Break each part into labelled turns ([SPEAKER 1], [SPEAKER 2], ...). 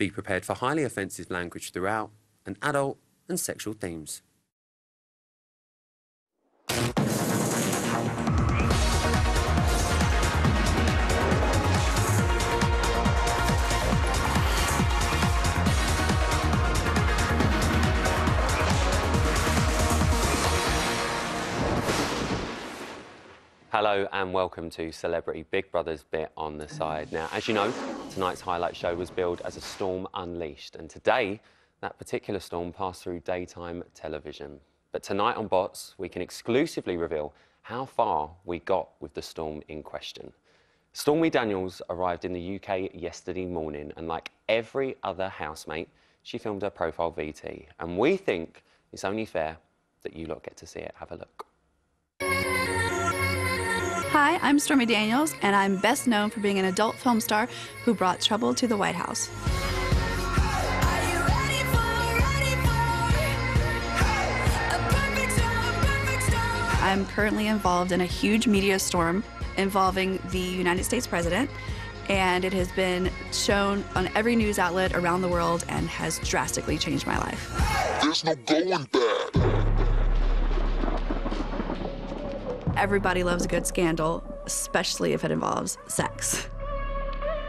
[SPEAKER 1] Be prepared for highly offensive language throughout and adult and sexual themes. Hello and welcome to Celebrity Big Brother's Bit on the Side. Now, as you know, tonight's highlight show was billed as a storm unleashed, and today, that particular storm passed through daytime television. But tonight on Bots, we can exclusively reveal how far we got with the storm in question. Stormy Daniels arrived in the UK yesterday morning, and like every other housemate, she filmed her profile VT. And we think it's only fair that you lot get to see it. Have a look.
[SPEAKER 2] Hi, I'm Stormy Daniels, and I'm best known for being an adult film star who brought trouble to the White House. I'm currently involved in a huge media storm involving the United States president, and it has been shown on every news outlet around the world and has drastically changed my life.
[SPEAKER 3] There's no going back.
[SPEAKER 2] Everybody loves a good scandal, especially if it involves sex.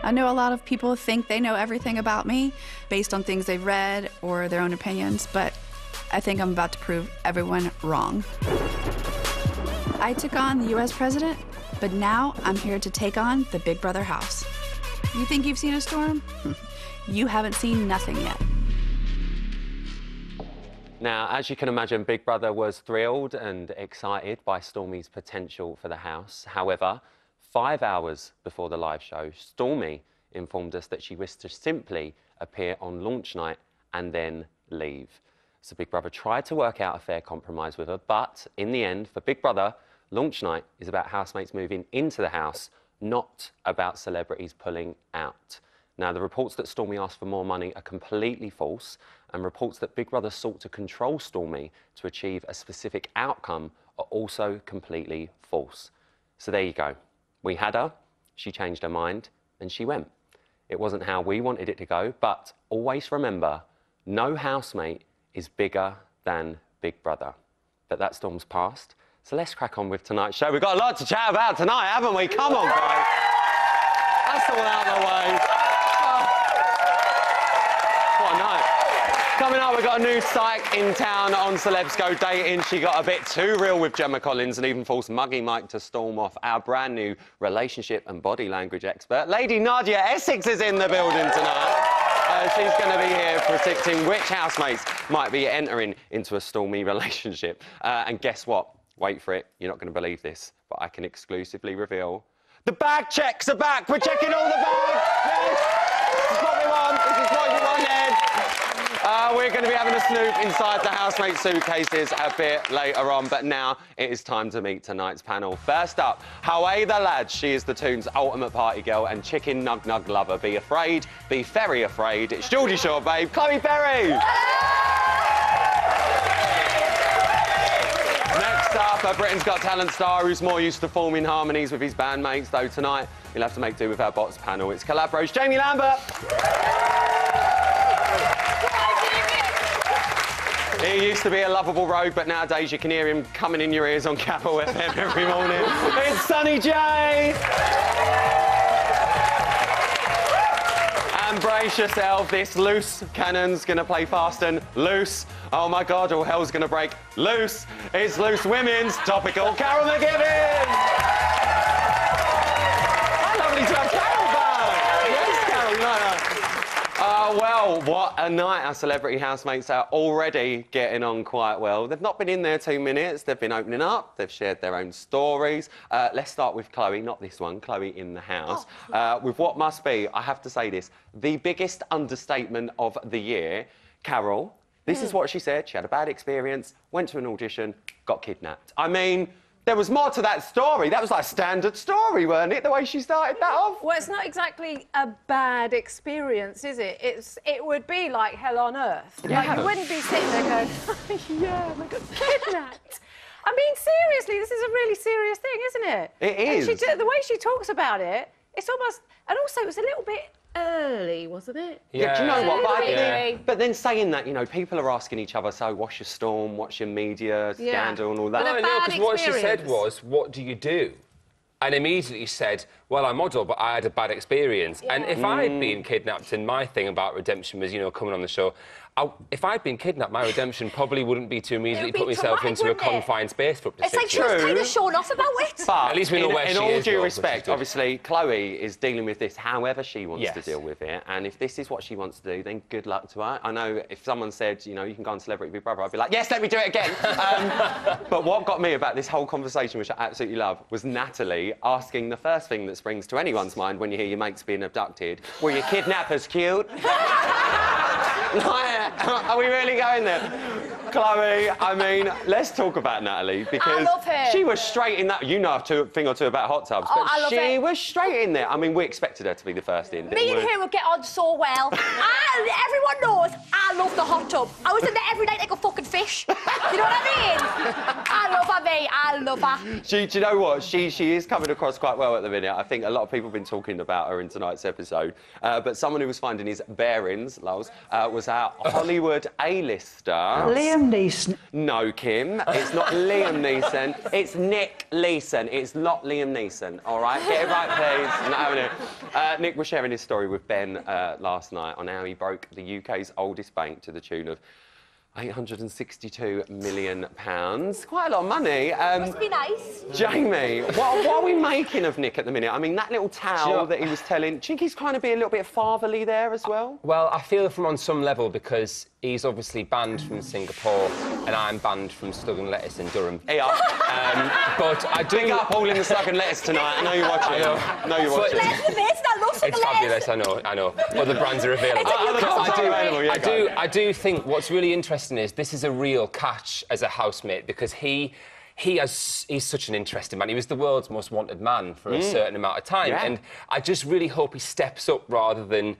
[SPEAKER 2] I know a lot of people think they know everything about me based on things they've read or their own opinions, but I think I'm about to prove everyone wrong. I took on the US president, but now I'm here to take on the Big Brother house. You think you've seen a storm? You haven't seen nothing yet.
[SPEAKER 1] Now, as you can imagine, Big Brother was thrilled and excited by Stormy's potential for the house. However, 5 hours before the live show, Stormy informed us that she wished to simply appear on launch night and then leave. So Big Brother tried to work out a fair compromise with her, but in the end, for Big Brother, launch night is about housemates moving into the house, not about celebrities pulling out. Now, the reports that Stormy asked for more money are completely false, and reports that Big Brother sought to control Stormy to achieve a specific outcome are also completely false. So there you go. We had her, she changed her mind, and she went. It wasn't how we wanted it to go, but always remember, no housemate is bigger than Big Brother. But that storm's passed, so let's crack on with tonight's show. We've got a lot to chat about tonight, haven't we? Come on, guys. That's all out of the way. What a night. Coming up, we've got a new psych in town on Celebs Go Dating. She got a bit too real with Gemma Collins and even forced Muggy Mike to storm off. Our brand new relationship and body language expert, Lady Nadia Essex, is in the building tonight. She's going to be here predicting which housemates might be entering into a stormy relationship. And guess what? Wait for it. You're not going to believe this, but I can exclusively reveal the bag checks are back. We're checking all the bags. Yes. This is what we want. This is what you wanted. We're going to be having a snoop inside the housemate suitcases a bit later on, but now it is time to meet tonight's panel. First up, Hawaii the lad. She is the Toon's ultimate party girl and chicken nug nug lover. Be afraid, be very afraid. It's Geordie Shore, babe. Chloe Berry. Next up, a Britain's Got Talent star who's more used to forming harmonies with his bandmates, though tonight you'll have to make do with our Bots panel. It's Collabros, Jamie Lambert. He used to be a lovable rogue, but nowadays you can hear him coming in your ears on Capital FM every morning. It's Sunny J! And brace yourself, this loose cannon's going to play fast and loose. Oh my God, all hell's going to break loose. It's Loose Women's Topical, Carol McGibbon! How lovely to have Carol back! Yes, Carol, no. Well, what a night. Our celebrity housemates are already getting on quite well. They've not been in there 2 minutes. They've been opening up. They've shared their own stories. Let's start with Chloe, not this one, Chloe in the house. With what must be, I have to say this, the biggest understatement of the year. Carol, this is what she said. She had a bad experience, went to an audition, got kidnapped. I mean, there was more to that story. That was like a standard story, weren't it, the way she started that off?
[SPEAKER 4] Well, it's not exactly a bad experience, is it? It would be like hell on earth.
[SPEAKER 1] Yeah.
[SPEAKER 4] Like, you wouldn't be sitting there going, yeah, I got kidnapped. I mean, seriously, this is a really serious thing, isn't it?
[SPEAKER 1] It is.
[SPEAKER 4] And the way she talks about it, it's almost... And also, it was a little bit early, wasn't it?
[SPEAKER 1] Yeah, do you know what? But,
[SPEAKER 4] Yeah.
[SPEAKER 1] but then saying that, you know, people are asking each other, so what's your storm, what's your media scandal and all that?
[SPEAKER 4] But
[SPEAKER 5] No, because what she said
[SPEAKER 4] experience.
[SPEAKER 5] was, what do you do? And immediately said, well, I model, but I had a bad experience. And if I'd been kidnapped and my thing about redemption was, you know, coming on the show, if I'd been kidnapped, my redemption probably wouldn't be to immediately
[SPEAKER 6] It'd be
[SPEAKER 5] put myself
[SPEAKER 6] traumatic,
[SPEAKER 5] into a
[SPEAKER 6] wouldn't it?
[SPEAKER 5] confined space for up to
[SPEAKER 6] It's like
[SPEAKER 5] 6
[SPEAKER 6] she was
[SPEAKER 5] years.
[SPEAKER 6] kind of showing off about it.
[SPEAKER 1] But
[SPEAKER 5] At least we know where
[SPEAKER 1] in
[SPEAKER 5] she
[SPEAKER 1] all
[SPEAKER 5] is,
[SPEAKER 1] due
[SPEAKER 5] though, which is
[SPEAKER 1] respect,
[SPEAKER 5] good.
[SPEAKER 1] obviously, Chloe is dealing with this however she wants to
[SPEAKER 5] Yes.
[SPEAKER 1] deal with it. And if this is what she wants to do, then good luck to her. I know if someone said, you know, you can go on Celebrity Big Brother, I'd be like, yes, let me do it again. But what got me about this whole conversation, which I absolutely love, was Natalie asking the first thing that springs to anyone's mind when you hear your mates being abducted, were your kidnappers cute? Are we really going there? Chloe, I mean, let's talk about Natalie because
[SPEAKER 6] I love her.
[SPEAKER 1] she was straight in that. You know a thing or two about hot tubs,
[SPEAKER 6] Oh,
[SPEAKER 1] but
[SPEAKER 6] I love
[SPEAKER 1] she
[SPEAKER 6] it.
[SPEAKER 1] was straight in there. I mean, we expected her to be the first in.
[SPEAKER 6] Me
[SPEAKER 1] didn't
[SPEAKER 6] and
[SPEAKER 1] we?
[SPEAKER 6] her would get on so well. Everyone knows I love the hot tub. I was in there every night like a fucking fish. You know what I mean? I love her, mate. I love her.
[SPEAKER 1] Do you know what? She is coming across quite well at the minute. I think a lot of people have been talking about her in tonight's episode. But someone who was finding his bearings, lols, was our Hollywood A-lister.
[SPEAKER 7] Liam Neeson.
[SPEAKER 1] No, Kim, it's not Liam Neeson. It's Nick Leeson. It's not Liam Neeson, all right? Get it right, please. I'm not having it. Nick was sharing his story with Ben last night on how he broke the UK's oldest bank to the tune of £862 million. Quite a lot of money.
[SPEAKER 6] Must be nice.
[SPEAKER 1] Jamie, what are we making of Nick at the minute? I mean, that little towel that he was telling, do you think he's trying to be a little bit fatherly there as well?
[SPEAKER 5] Well, I feel from on some level because he's obviously banned from Singapore and I'm banned from Slug and Lettuce in Durham.
[SPEAKER 1] Yeah.
[SPEAKER 5] But I do...
[SPEAKER 1] Big up all in the Slug and Lettuce tonight. I know you're watching.
[SPEAKER 5] I know.
[SPEAKER 1] You're watching.
[SPEAKER 6] Let's the best. I love
[SPEAKER 5] It's fabulous, I know. Other brands are available.
[SPEAKER 6] Other
[SPEAKER 1] brands are available, yeah,
[SPEAKER 5] I do think what's really interesting is this is a real catch as a housemate because he's such an interesting man. He was the world's most wanted man for a certain amount of time.
[SPEAKER 1] Yeah.
[SPEAKER 5] And I just really hope he steps up rather than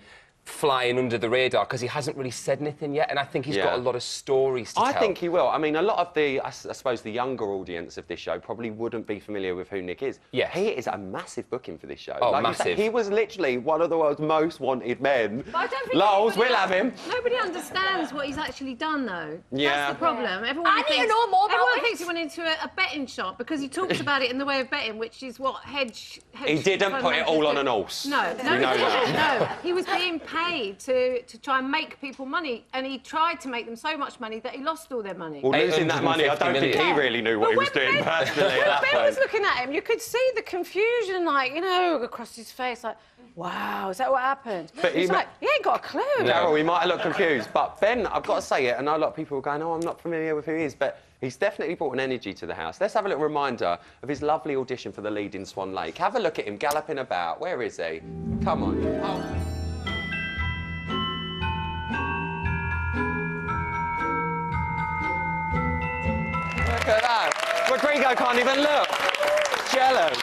[SPEAKER 5] flying under the radar because he hasn't really said anything yet and I think he's got a lot of stories to tell.
[SPEAKER 1] I think he will. I mean, a lot of I suppose the younger audience of this show probably wouldn't be familiar with who Nick is.
[SPEAKER 5] Yes.
[SPEAKER 1] He is a massive booking for this show.
[SPEAKER 5] Oh,
[SPEAKER 1] like you said,
[SPEAKER 5] massive.
[SPEAKER 1] he was literally one of the world's most wanted men.
[SPEAKER 4] But I don't think
[SPEAKER 1] Lols,
[SPEAKER 4] anybody-
[SPEAKER 1] we'll have him.
[SPEAKER 4] Nobody understands what he's actually done, though.
[SPEAKER 1] Yeah.
[SPEAKER 4] That's the problem. Everyone
[SPEAKER 6] I need to
[SPEAKER 4] thinks,
[SPEAKER 6] know more about
[SPEAKER 4] Everyone
[SPEAKER 6] it.
[SPEAKER 4] thinks he went into a betting shop because he talks about it in the way of betting, which is what hedge
[SPEAKER 1] He didn't
[SPEAKER 4] fund
[SPEAKER 1] put it all on
[SPEAKER 4] managers
[SPEAKER 1] an
[SPEAKER 4] do.
[SPEAKER 1] horse.
[SPEAKER 4] No,
[SPEAKER 1] We
[SPEAKER 4] he
[SPEAKER 1] know that.
[SPEAKER 4] didn't. No, he was being paid to try and make people money, and he tried to make them so much money that he lost all their money.
[SPEAKER 1] Well, losing that money, I don't think he
[SPEAKER 5] million.
[SPEAKER 1] really knew what he was doing personally at that
[SPEAKER 4] Ben was
[SPEAKER 1] point.
[SPEAKER 4] looking at him, you could see the confusion, like, you know, across his face, like, wow, is that what happened?
[SPEAKER 1] But
[SPEAKER 4] He's
[SPEAKER 1] he
[SPEAKER 4] like, he ain't got a clue.
[SPEAKER 1] Carol, he might have looked confused, but Ben, I've got to say it, and a lot of people are going, oh, I'm not familiar with who he is, but he's definitely brought an energy to the house. Let's have a little reminder of his lovely audition for the lead in Swan Lake. Have a look at him galloping about. Where is he? Come on. Oh. Look at that. Rodrigo can't even look. Jealous.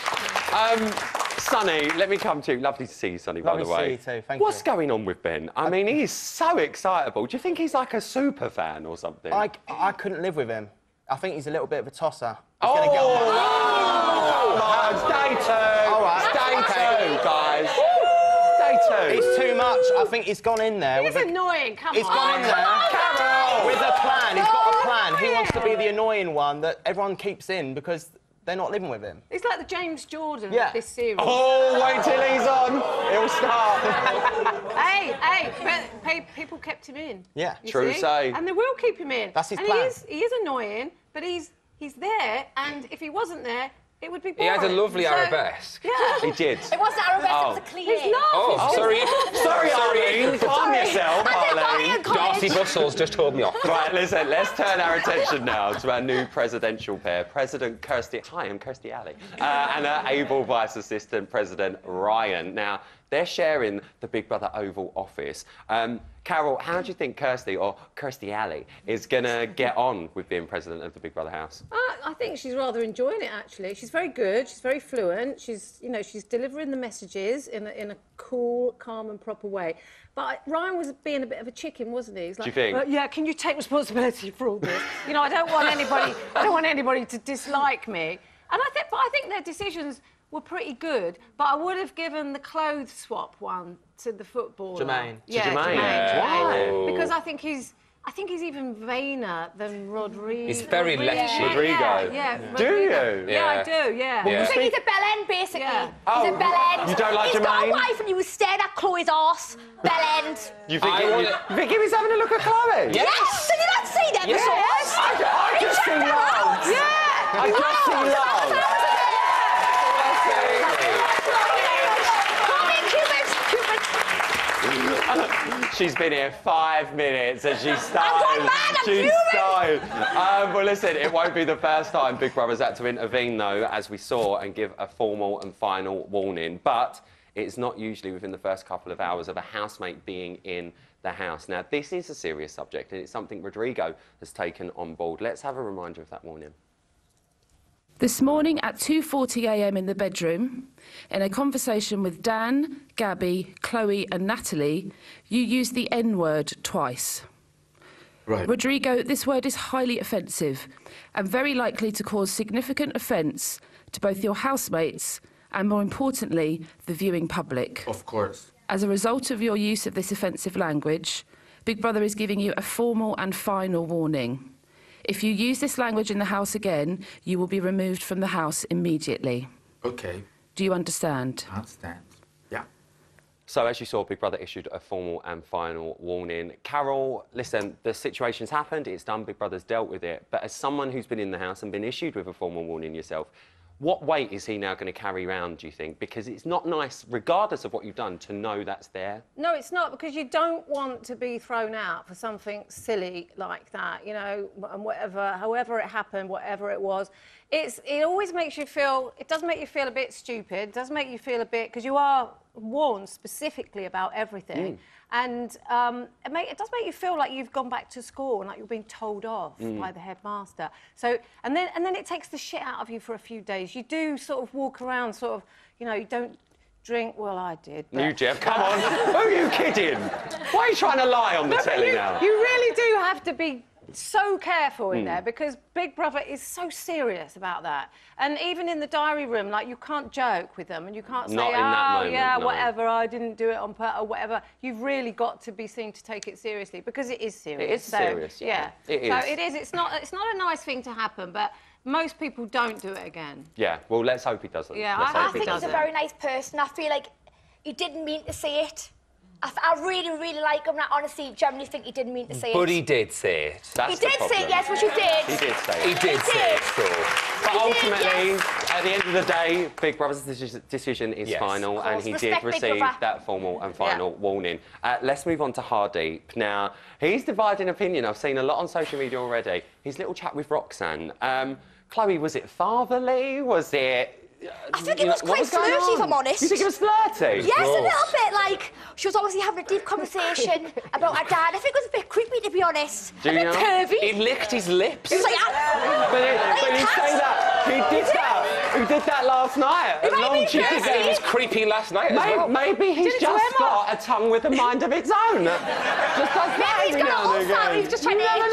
[SPEAKER 1] Sonny, let me come to you. Lovely to see you, Sonny, by the way.
[SPEAKER 8] Lovely to see you too, thank you.
[SPEAKER 1] What's going on with Ben? I mean, he's so excitable. Do you think he's like a super fan or something?
[SPEAKER 8] I couldn't live with him. I think he's a little bit of a tosser.
[SPEAKER 1] Oh!
[SPEAKER 8] He's gonna get on my
[SPEAKER 1] Stay tuned.
[SPEAKER 8] All right.
[SPEAKER 1] Stay tuned, guys. Stay tuned.
[SPEAKER 8] It's too much. I think he's gone in there.
[SPEAKER 4] He's annoying, come
[SPEAKER 8] He's
[SPEAKER 4] on.
[SPEAKER 8] gone in there
[SPEAKER 1] Carol!
[SPEAKER 8] with a plan. He's got a plan. He wants to be the annoying one that everyone keeps in because they're not living with him.
[SPEAKER 4] He's like the James Jordan
[SPEAKER 8] Yeah.
[SPEAKER 4] of this series.
[SPEAKER 1] Oh, wait till he's on. He'll start.
[SPEAKER 4] Hey, people kept him in.
[SPEAKER 8] Yeah.
[SPEAKER 4] you
[SPEAKER 1] True
[SPEAKER 4] see?
[SPEAKER 1] say.
[SPEAKER 4] And they will keep him in.
[SPEAKER 8] That's his
[SPEAKER 4] and
[SPEAKER 8] plan.
[SPEAKER 4] He is annoying, but he's there, and if he wasn't there, it would be
[SPEAKER 5] He
[SPEAKER 4] boring.
[SPEAKER 5] had a lovely
[SPEAKER 4] So-
[SPEAKER 5] arabesque.
[SPEAKER 4] Yeah.
[SPEAKER 1] He did.
[SPEAKER 6] It wasn't arabesque, it was a clear.
[SPEAKER 4] He's not.
[SPEAKER 5] Oh, sorry.
[SPEAKER 1] Sorry, Arlene. Calm yourself, Arlene.
[SPEAKER 5] Darcy Bustles just told me off.
[SPEAKER 1] Right, listen, let's turn our attention now to our new presidential pair. President Kirstie... Hi, I'm Kirstie Alley. And her able Vice Assistant, President Ryan. Now, they're sharing the Big Brother Oval office. Carol, how do you think Kirstie, or Kirstie Alley, is going to get on with being president of the Big Brother house?
[SPEAKER 4] I think she's rather enjoying it, actually. She's very good. She's very fluent. She's delivering the messages in a cool, calm and proper way. But Ryan was being a bit of a chicken, wasn't he? He's like,
[SPEAKER 1] Do you think?
[SPEAKER 4] Yeah, can you take responsibility for all this? I don't want anybody to dislike me. And I think their decisions were pretty good, but I would have given the clothes swap one to the footballer.
[SPEAKER 8] Jermaine.
[SPEAKER 4] Yeah,
[SPEAKER 1] Jermaine.
[SPEAKER 5] Yeah.
[SPEAKER 1] Why?
[SPEAKER 4] Because I think he's even vainer than Rodrigo.
[SPEAKER 5] He's very lechy.
[SPEAKER 1] Rodrigo.
[SPEAKER 4] Yeah.
[SPEAKER 1] Do
[SPEAKER 4] Rodrigo.
[SPEAKER 1] you?
[SPEAKER 4] Yeah, I
[SPEAKER 5] Yeah.
[SPEAKER 4] do, yeah.
[SPEAKER 5] Yeah.
[SPEAKER 6] I think he's a bell end, basically.
[SPEAKER 4] Yeah.
[SPEAKER 6] He's a bell end.
[SPEAKER 1] you don't like
[SPEAKER 6] He's got a
[SPEAKER 1] Jermaine?
[SPEAKER 6] wife and he was staring at Chloe's arse. Bell end.
[SPEAKER 1] You think,
[SPEAKER 5] I
[SPEAKER 1] you
[SPEAKER 5] wanna-
[SPEAKER 1] think he was having a look at Chloe?
[SPEAKER 6] Yes! Did you not see them?
[SPEAKER 5] Yes.
[SPEAKER 1] I just see love.
[SPEAKER 4] Yeah!
[SPEAKER 1] I just see love. She's been here 5 minutes and she's started.
[SPEAKER 6] I'm
[SPEAKER 1] She's started. Well, listen, it won't be the first time Big Brother's had to intervene, though, as we saw, and give a formal and final warning. But it's not usually within the first couple of hours of a housemate being in the house. Now, this is a serious subject and it's something Rodrigo has taken on board. Let's have a reminder of that warning.
[SPEAKER 7] This morning at 2:40 a.m. in the bedroom, in a conversation with Dan, Gabby, Chloe and Natalie, you used the N-word twice.
[SPEAKER 9] Right.
[SPEAKER 7] Rodrigo, this word is highly offensive and very likely to cause significant offence to both your housemates and, more importantly, the viewing public.
[SPEAKER 9] Of course.
[SPEAKER 7] As a result of your use of this offensive language, Big Brother is giving you a formal and final warning. If you use this language in the house again, you will be removed from the house immediately.
[SPEAKER 9] Okay.
[SPEAKER 7] Do you understand?
[SPEAKER 9] I understand. Yeah.
[SPEAKER 1] So, as you saw, Big Brother issued a formal and final warning. Carol, listen, the situation's happened, it's done, Big Brother's dealt with it. But as someone who's been in the house and been issued with a formal warning yourself, what weight is he now going to carry around, do you think? Because it's not nice, regardless of what you've done, to know that's there.
[SPEAKER 4] No, it's not, because you don't want to be thrown out for something silly like that, you know, and however it happened, whatever it was. It always makes you feel, it does make you feel a bit stupid, it does make you feel a bit, because you are warned specifically about everything. And it does make you feel like you've gone back to school and like you're being told off by the headmaster. So, and then it takes the shit out of you for a few days. You do sort of walk around sort of, you know, you don't drink. Well, I did. But...
[SPEAKER 1] You, Jeff, come on. Who are you kidding? Why are you trying to lie on the telly now?
[SPEAKER 4] You really do have to be so careful in there, because Big Brother is so serious about that. And even in the diary room, like, you can't joke with them and you can't say,
[SPEAKER 1] Not in that moment,
[SPEAKER 4] yeah,
[SPEAKER 1] no.
[SPEAKER 4] whatever, I didn't do it on purpose, or whatever. You've really got to be seen to take it seriously, because it is serious.
[SPEAKER 1] It is serious, yeah. It is.
[SPEAKER 4] So it is. It's not a nice thing to happen, but most people don't do it again.
[SPEAKER 1] Yeah, well, let's hope he doesn't.
[SPEAKER 4] Yeah,
[SPEAKER 1] Let's
[SPEAKER 4] I
[SPEAKER 1] hope
[SPEAKER 6] I
[SPEAKER 1] he
[SPEAKER 6] think he's
[SPEAKER 1] doesn't.
[SPEAKER 6] a very nice person. I feel like he didn't mean to say it. I really, really like him, and I honestly, genuinely think he didn't mean to say it.
[SPEAKER 5] But he did say it.
[SPEAKER 1] That's
[SPEAKER 6] He
[SPEAKER 1] the
[SPEAKER 6] did say
[SPEAKER 1] problem.
[SPEAKER 6] it, yes, which he did.
[SPEAKER 1] He did say it.
[SPEAKER 5] He did say it, so...
[SPEAKER 1] But
[SPEAKER 6] He did,
[SPEAKER 1] ultimately,
[SPEAKER 6] yes.
[SPEAKER 1] at the end of the day, Big Brother's decision is
[SPEAKER 5] Yes.
[SPEAKER 1] final,
[SPEAKER 6] Of
[SPEAKER 1] and
[SPEAKER 6] course.
[SPEAKER 1] he
[SPEAKER 6] Respect
[SPEAKER 1] did
[SPEAKER 6] Big
[SPEAKER 1] receive
[SPEAKER 6] Brother.
[SPEAKER 1] that formal and final warning. Let's move on to Hardeep. Now, he's dividing opinion. I've seen a lot on social media already. His little chat with Roxanne. Chloe, was it fatherly? Was it...
[SPEAKER 6] I think it was quite flirty, if I'm honest.
[SPEAKER 1] You think it was flirty?
[SPEAKER 6] Yes, a little bit. Like, she was obviously having a deep conversation about her dad. I think it was a bit creepy, to be honest.
[SPEAKER 1] Do
[SPEAKER 6] a bit
[SPEAKER 1] you know?
[SPEAKER 6] curvy.
[SPEAKER 5] He licked his lips.
[SPEAKER 6] He was like,
[SPEAKER 1] But he say that. He did that. He did that last night.
[SPEAKER 6] It might be
[SPEAKER 5] He
[SPEAKER 6] flirty.
[SPEAKER 5] said it was creepy last night as well.
[SPEAKER 1] Maybe he's
[SPEAKER 4] Did it to
[SPEAKER 1] just
[SPEAKER 4] Emma?
[SPEAKER 1] got a tongue with a mind of its own. Just does that
[SPEAKER 6] Maybe he's
[SPEAKER 1] every
[SPEAKER 6] got
[SPEAKER 1] now
[SPEAKER 6] an
[SPEAKER 1] and
[SPEAKER 6] ulcer,
[SPEAKER 1] again.
[SPEAKER 6] he's just trying to
[SPEAKER 1] You
[SPEAKER 6] itch.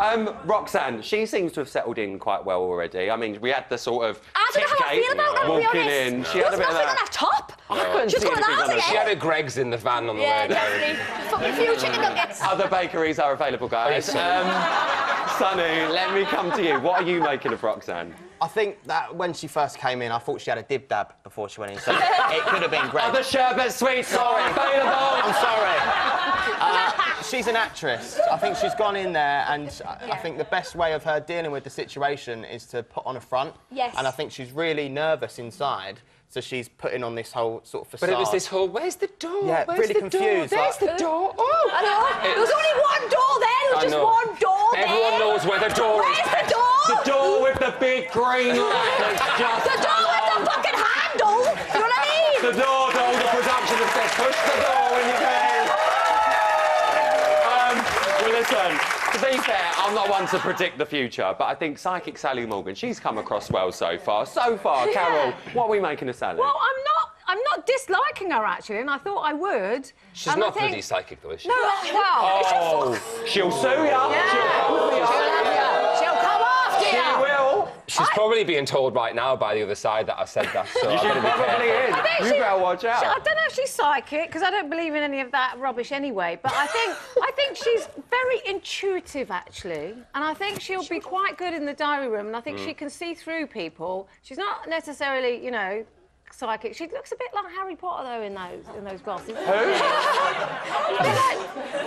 [SPEAKER 1] never know. Roxanne, she seems to have settled in quite well already. I mean, we had the sort of
[SPEAKER 6] I don't know how I
[SPEAKER 1] tip
[SPEAKER 6] feel about that, to be
[SPEAKER 1] walking
[SPEAKER 6] honest.
[SPEAKER 1] in. She
[SPEAKER 6] There
[SPEAKER 1] had
[SPEAKER 6] was
[SPEAKER 1] a bit of
[SPEAKER 6] nothing on
[SPEAKER 1] that.
[SPEAKER 6] her top.
[SPEAKER 1] I couldn't
[SPEAKER 6] Just
[SPEAKER 1] see
[SPEAKER 6] got an
[SPEAKER 1] anything on
[SPEAKER 6] arse
[SPEAKER 1] her
[SPEAKER 6] again.
[SPEAKER 5] She had a Greggs in the van on the
[SPEAKER 6] Yeah,
[SPEAKER 5] way down.
[SPEAKER 6] definitely. Fucking few chicken nuggets.
[SPEAKER 1] Other bakeries are available, guys. Sonny, let me come to you. What are you making of Roxanne?
[SPEAKER 8] I think that when she first came in, I thought she had a dib-dab before she went in, so it could have been great.
[SPEAKER 1] Other sherbet sweets are available.
[SPEAKER 8] I'm sorry. She's an actress. I think she's gone in there, and I think the best way of her dealing with the situation is to put on a front.
[SPEAKER 6] Yes.
[SPEAKER 8] And I think she's really nervous inside, so she's putting on this whole sort of facade.
[SPEAKER 5] But it was this whole, where's the door?
[SPEAKER 8] Yeah,
[SPEAKER 5] Where's
[SPEAKER 8] really
[SPEAKER 5] the
[SPEAKER 8] confused,
[SPEAKER 5] Door? There's
[SPEAKER 8] like-
[SPEAKER 5] the door. Oh!
[SPEAKER 6] I know. There was only one door there. There was
[SPEAKER 5] I
[SPEAKER 6] just
[SPEAKER 5] know.
[SPEAKER 6] one door there.
[SPEAKER 5] Everyone knows where the door is.
[SPEAKER 6] Where's the door?
[SPEAKER 1] The door with the big green light that's just...
[SPEAKER 6] The door with the fucking handle. You know what I mean?
[SPEAKER 1] The door, the production have said, push the door when you get in. Well, listen, to be fair, I'm not one to predict the future, but I think psychic Sally Morgan, she's come across well so far. So far, Carol, what are we making of Sally?
[SPEAKER 4] Well, I'm not disliking her, actually, and I thought I would.
[SPEAKER 5] She's
[SPEAKER 4] And I
[SPEAKER 5] not
[SPEAKER 4] think...
[SPEAKER 5] bloody psychic, though, is she?
[SPEAKER 4] No, well...
[SPEAKER 1] Oh, she'll sue ya.
[SPEAKER 4] Yeah.
[SPEAKER 1] She'll come for ya.
[SPEAKER 4] She'll come after
[SPEAKER 1] She
[SPEAKER 4] you.
[SPEAKER 1] will.
[SPEAKER 5] She's probably being told right now by the other side that I said that, so
[SPEAKER 1] She probably is. You better watch out.
[SPEAKER 4] I don't know if she's psychic, because I don't believe in any of that rubbish anyway, but I think she's very intuitive, actually, and I think she'll be quite good in the diary room, and I think she can see through people. She's not necessarily, you know, psychic. She looks a bit like Harry Potter, though, in those glasses.
[SPEAKER 1] Who?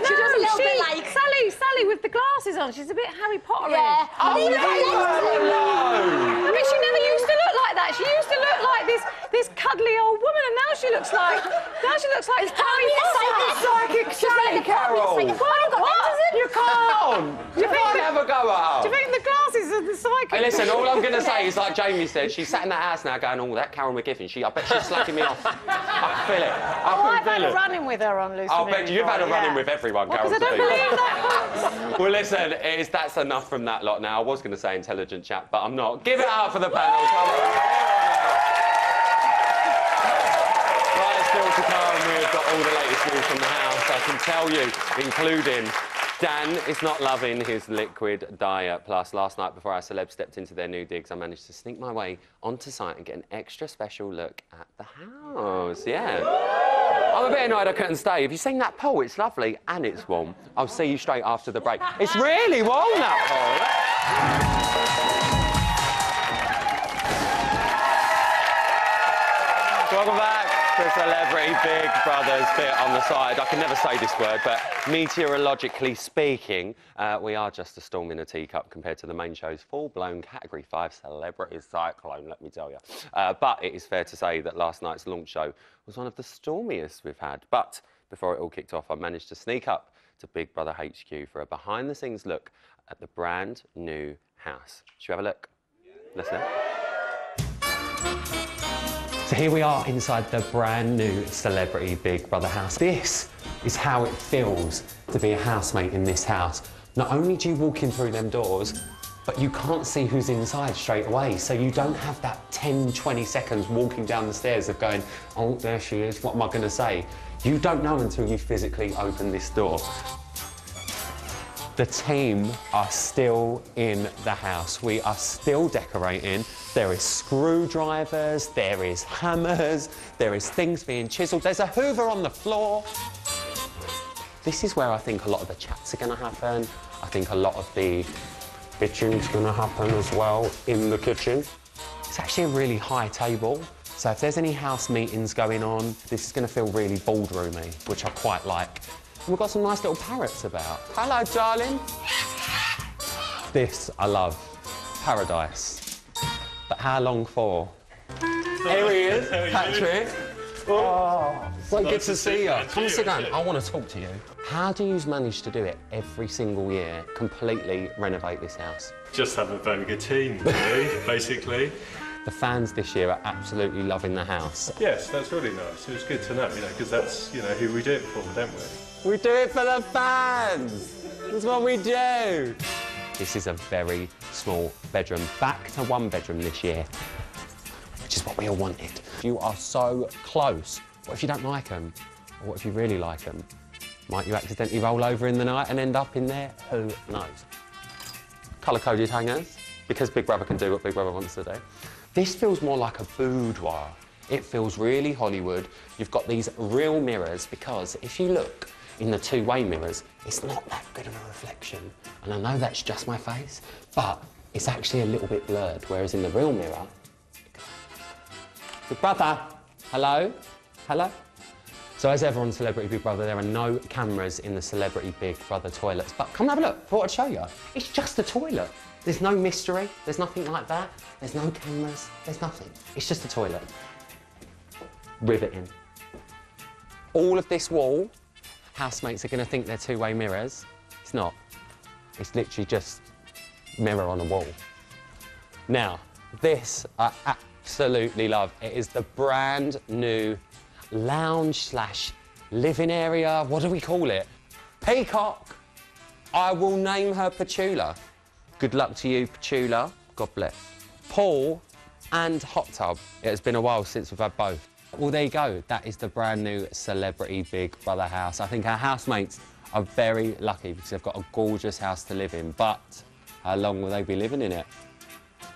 [SPEAKER 6] She does a little bit like...
[SPEAKER 4] Sally with the glasses on. She's a bit Harry Potter.
[SPEAKER 6] Yeah.
[SPEAKER 1] Oh, leave her alone!
[SPEAKER 4] I mean, she never used to look like that. She used to look like this cuddly old woman, and now she looks like Harry Potter.
[SPEAKER 1] Psychic Sally, Carol!
[SPEAKER 4] What?
[SPEAKER 1] You can't! You can't have a go at her.
[SPEAKER 4] Do you think the glasses are the psychic?
[SPEAKER 1] Hey, listen, all I'm going to say is, like Jamie said, she's sat in that house now going, oh, that Carol McGiffin, I bet she's slacking me off. I can feel it.
[SPEAKER 4] I've had a run-in with her on Lucy.
[SPEAKER 1] I'll bet you've had a run-in with everyone, Carol.
[SPEAKER 4] Because I don't believe that.
[SPEAKER 1] Well, listen, that's enough from that lot now. I was going to say intelligent chat, but I'm not. Give it up for the panel. Come on. Right, still to come, we've got all the latest news from the house. I can tell you, including Dan is not loving his liquid diet. Plus, last night before our celebs stepped into their new digs, I managed to sneak my way onto site and get an extra special look at the house. Yeah. I'm a bit annoyed I couldn't stay. Have you seen that pool? It's lovely and it's warm. I'll see you straight after the break. It's really warm, that pool. Welcome back to Celebrity Big Brother's bit on the side. I can never say this word, but meteorologically speaking, we are just a storm in a teacup compared to the main show's full-blown Category 5 celebrity cyclone, let me tell you. But it is fair to say that last night's launch show was one of the stormiest we've had. But before it all kicked off, I managed to sneak up to Big Brother HQ for a behind-the-scenes look at the brand new house. Should we have a look? Listen. So here we are inside the brand new Celebrity Big Brother house. This is how it feels to be a housemate in this house. Not only do you walk in through them doors, but you can't see who's inside straight away. So you don't have that 10, 20 seconds walking down the stairs of going, oh, there she is, what am I going to say? You don't know until you physically open this door. The team are still in the house. We are still decorating. There is screwdrivers, there is hammers, there is things being chiselled. There's a hoover on the floor. This is where I think a lot of the chats are going to happen. I think a lot of the bitching's going to happen as well in the kitchen. It's actually a really high table. So if there's any house meetings going on, this is going to feel really boardroomy, which I quite like. And we've got some nice little parrots about. Hello, darling. This I love. Paradise. But how long for? Here he is, Patrick. Oh, so good to see you. Come sit down. I want to talk to you. How do you manage to do it every single year, completely renovate this house?
[SPEAKER 10] Just have a very good team, really, basically.
[SPEAKER 1] The fans this year are absolutely loving the house.
[SPEAKER 10] Yes, that's really nice. It was good to know, because that's, who we do it for, don't we?
[SPEAKER 1] We do it for the fans! That's what we do! This is a very small bedroom. Back to one bedroom this year, which is what we all wanted. You are so close. What if you don't like them? Or what if you really like them? Might you accidentally roll over in the night and end up in there? Who knows? Colour-coded hangers, because Big Brother can do what Big Brother wants to do. This feels more like a boudoir. It feels really Hollywood. You've got these real mirrors, because if you look in the two-way mirrors, it's not that good of a reflection. And I know that's just my face, but it's actually a little bit blurred, whereas in the real mirror... Big Brother, hello? Hello? So as ever on Celebrity Big Brother, there are no cameras in the Celebrity Big Brother toilets. But come and have a look, thought I'd show you. It's just a toilet. There's no mystery, there's nothing like that. There's no cameras, there's nothing. It's just a toilet. Riveting. All of this wall, housemates are going to think they're two-way mirrors. It's not. It's literally just mirror on a wall. Now, this I absolutely love. It is the brand new lounge/living area. What do we call it? Peacock. I will name her Petula. Good luck to you, Petula. God bless. Pool and hot tub. It has been a while since we've had both. Well, there you go. That is the brand new Celebrity Big Brother house. I think our housemates are very lucky because they've got a gorgeous house to live in. But how long will they be living in it?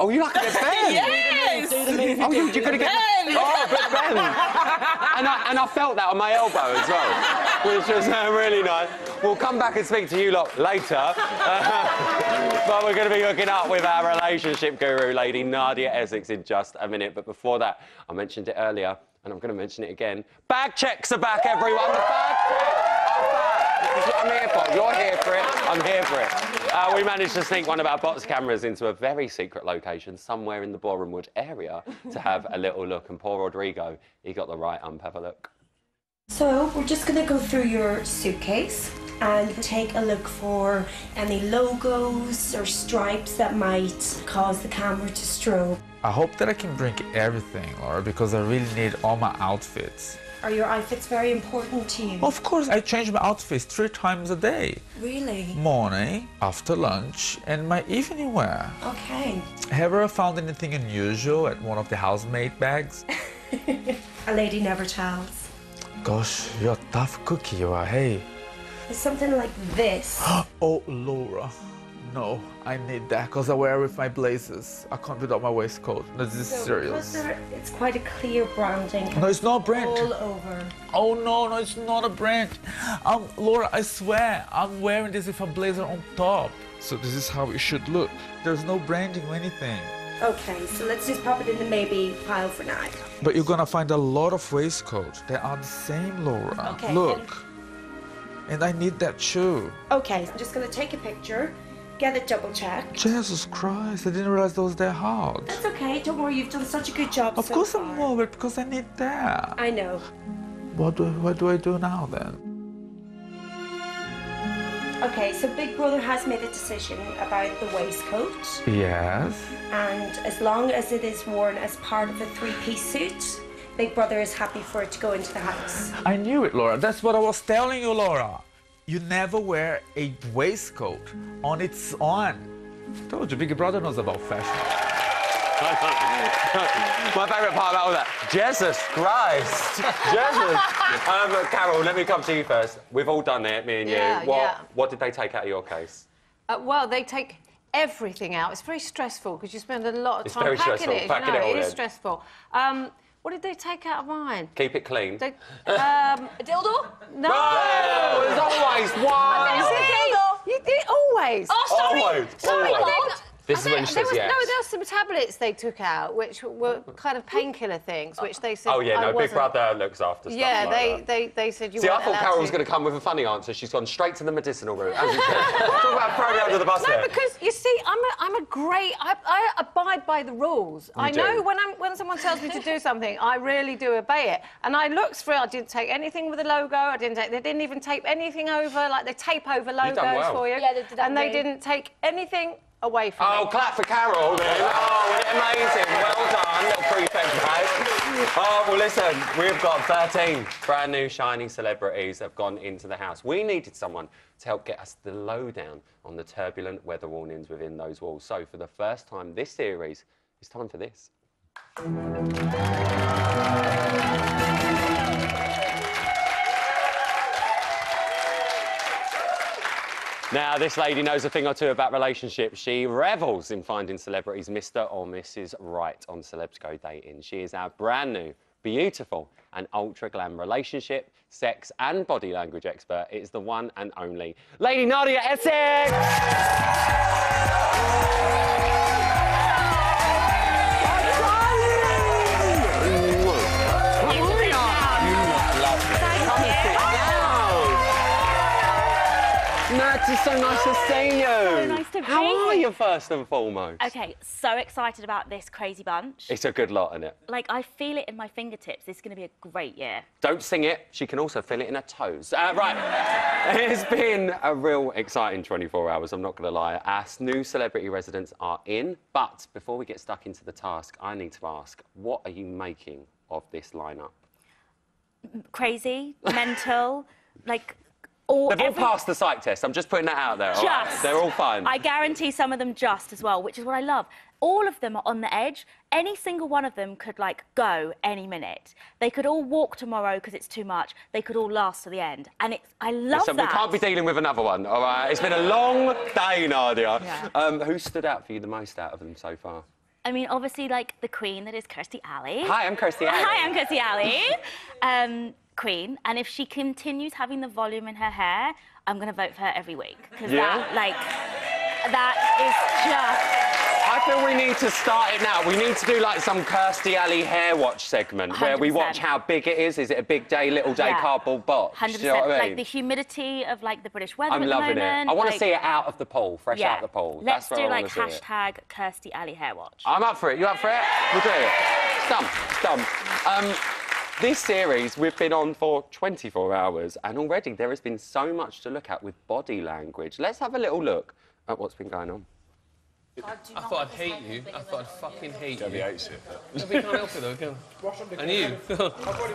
[SPEAKER 1] Oh, you like it, Ben?
[SPEAKER 7] Yes!
[SPEAKER 1] Oh, you're going to get... Oh, but Ben! And I felt that on my elbow as well, which was really nice. We'll come back and speak to you lot later. But we're going to be hooking up with our relationship guru, Lady Nadia Essex, in just a minute. But before that, I mentioned it earlier, and I'm going to mention it again. Bag checks are back, everyone. The bag checks are back. This is what I'm here for. You're here for it. I'm here for it. We managed to sneak one of our box cameras into a very secret location somewhere in the Borehamwood area to have a little look. And poor Rodrigo, he got the right ump. Have a look.
[SPEAKER 11] So we're just going to go through your suitcase and take a look for any logos or stripes that might cause the camera to strobe.
[SPEAKER 12] I hope that I can bring everything, Laura, because I really need all my outfits.
[SPEAKER 11] Are your outfits very important to you?
[SPEAKER 12] Of course, I change my outfits 3 times a day.
[SPEAKER 11] Really?
[SPEAKER 12] Morning, after lunch, and my evening wear.
[SPEAKER 11] Okay.
[SPEAKER 12] Have you ever found anything unusual at one of the housemaid bags?
[SPEAKER 11] A lady never tells.
[SPEAKER 12] Gosh, you're a tough cookie, you are, hey.
[SPEAKER 11] It's something like this.
[SPEAKER 12] Oh, Laura. No, I need that because I wear it with my blazers. I can't without my waistcoat. No, this is serious.
[SPEAKER 11] It's quite a clear branding.
[SPEAKER 12] No, it's not a brand.
[SPEAKER 11] All over.
[SPEAKER 12] Oh, no, it's not a brand. Laura, I swear, I'm wearing this with a blazer on top. So this is how it should look. There's no branding or anything.
[SPEAKER 11] Okay, so let's just pop it in the maybe pile for now.
[SPEAKER 12] But you're gonna find a lot of waistcoats that are the same, Laura.
[SPEAKER 11] Okay.
[SPEAKER 12] Look. And I need that too.
[SPEAKER 11] Okay, I'm just gonna take a picture, get it double checked.
[SPEAKER 12] Jesus Christ, I didn't realize those that hard.
[SPEAKER 11] That's okay, don't worry, you've done such a good job.
[SPEAKER 12] Of course I'm worried because I need that.
[SPEAKER 11] I know.
[SPEAKER 12] What do I do now then?
[SPEAKER 11] Okay, so Big Brother has made a decision about the waistcoat.
[SPEAKER 12] Yes.
[SPEAKER 11] And as long as it is worn as part of a 3-piece suit, Big Brother is happy for it to go into the house.
[SPEAKER 12] I knew it, Laura. That's what I was telling you, Laura. You never wear a waistcoat on its own. I told you, Big Brother knows about fashion.
[SPEAKER 1] My favourite part about all that, Jesus Christ, Jesus. Carol, let me come to you first. We've all done it, me and you. What did they take out of your case?
[SPEAKER 4] Well, they take everything out. It's very stressful because you spend a lot of time
[SPEAKER 1] very
[SPEAKER 4] packing
[SPEAKER 1] stressful,
[SPEAKER 4] it.
[SPEAKER 1] packing it all
[SPEAKER 4] It is
[SPEAKER 1] in.
[SPEAKER 4] stressful. What did they take out of mine?
[SPEAKER 1] Keep it clean.
[SPEAKER 4] A dildo? No!
[SPEAKER 1] No! There's always one!
[SPEAKER 4] You did always.
[SPEAKER 6] Oh, sorry.
[SPEAKER 1] Always.
[SPEAKER 6] Sorry,
[SPEAKER 1] Always.
[SPEAKER 6] Lord.
[SPEAKER 5] This is when she says yes.
[SPEAKER 4] No, there were some tablets they took out, which were kind of painkiller things, which they said.
[SPEAKER 1] Oh, yeah, no, Big
[SPEAKER 4] wasn't.
[SPEAKER 1] Brother looks after stuff
[SPEAKER 4] Yeah,
[SPEAKER 1] like that.
[SPEAKER 4] they said you
[SPEAKER 1] See, I
[SPEAKER 4] weren't
[SPEAKER 1] thought
[SPEAKER 4] allowed
[SPEAKER 1] Carol was
[SPEAKER 4] to.
[SPEAKER 1] going to come with a funny answer. She's gone straight to the medicinal route, as you said. Talk about throwing me under the bus there.
[SPEAKER 4] No, because you see, I'm a great. I abide by the rules. I know when someone tells me to do something, I really do obey it. And I looked through. I didn't take anything with a logo. They didn't even tape anything over. Like they tape over logos for you.
[SPEAKER 6] Yeah, they did that
[SPEAKER 4] and they
[SPEAKER 6] really.
[SPEAKER 4] didn't take anything away from me.
[SPEAKER 1] Oh, clap for Carol then. Oh, amazing. Well done, little prefect bag. Oh, well, listen, we've got 13 brand new shiny celebrities that have gone into the house. We needed someone to help get us the lowdown on the turbulent weather warnings within those walls. So, for the first time this series, it's time for this. Now, this lady knows a thing or two about relationships. She revels in finding celebrities Mr. or Mrs. Right on Celebs Go Dating. She is our brand new, beautiful and ultra-glam relationship, sex and body language expert. It is the one and only Lady Nadia Essex! Nat, it's so nice to see you.
[SPEAKER 13] So nice to be
[SPEAKER 1] How are
[SPEAKER 13] here.
[SPEAKER 1] you, first and foremost?
[SPEAKER 13] Okay, so excited about this crazy bunch.
[SPEAKER 1] It's a good lot, isn't it?
[SPEAKER 13] Like, I feel it in my fingertips. This is going to be a great year.
[SPEAKER 1] Don't sing it. She can also feel it in her toes. Right. It's been a real exciting 24 hours, I'm not going to lie. Our new celebrity residents are in. But before we get stuck into the task, I need to ask, what are you making of this lineup?
[SPEAKER 13] Crazy, mental, like...
[SPEAKER 1] They've all passed the psych test. I'm just putting that out there. All right? They're all fine.
[SPEAKER 13] I guarantee some of them just as well, which is what I love. All of them are on the edge. Any single one of them could, like, go any minute. They could all walk tomorrow because it's too much. They could all last to the end. And I love
[SPEAKER 1] Listen,
[SPEAKER 13] that.
[SPEAKER 1] we can't be dealing with another one, all right? It's been a long day, Nadia. Yeah. Who stood out for you the most out of them so far?
[SPEAKER 13] I mean, obviously, like, the queen that is Kirstie Alley.
[SPEAKER 1] Hi, I'm Kirstie Alley.
[SPEAKER 13] Hi, I'm Kirstie Alley. Queen. And if she continues having the volume in her hair, I'm going to vote for her every week. Because that is just...
[SPEAKER 1] I feel we need to start it now. We need to do, like, some Kirstie Alley hair watch segment
[SPEAKER 13] 100%.
[SPEAKER 1] where we watch how big it is. Is it a big day, little day, cardboard box?
[SPEAKER 13] 100%.
[SPEAKER 1] Do you know what I mean?
[SPEAKER 13] Like, the humidity of, like, the British weather
[SPEAKER 1] I'm
[SPEAKER 13] at the
[SPEAKER 1] loving
[SPEAKER 13] moment.
[SPEAKER 1] it. I want to
[SPEAKER 13] like,
[SPEAKER 1] see it out of the pool, fresh out of the pool.
[SPEAKER 13] Let's
[SPEAKER 1] That's
[SPEAKER 13] do,
[SPEAKER 1] where I
[SPEAKER 13] like,
[SPEAKER 1] wanna see it.
[SPEAKER 13] hashtag Kirstie Alley hair watch.
[SPEAKER 1] I'm up for it. You up for it? We'll do it. It's done. It's done. This series, we've been on for 24 hours, and already there has been so much to look at with body language. Let's have a little look at what's been going on.
[SPEAKER 14] I thought I'd hate you. I thought I'd fucking hate you.
[SPEAKER 9] Debbie hates it.
[SPEAKER 14] No, we can't help it though, go. And you?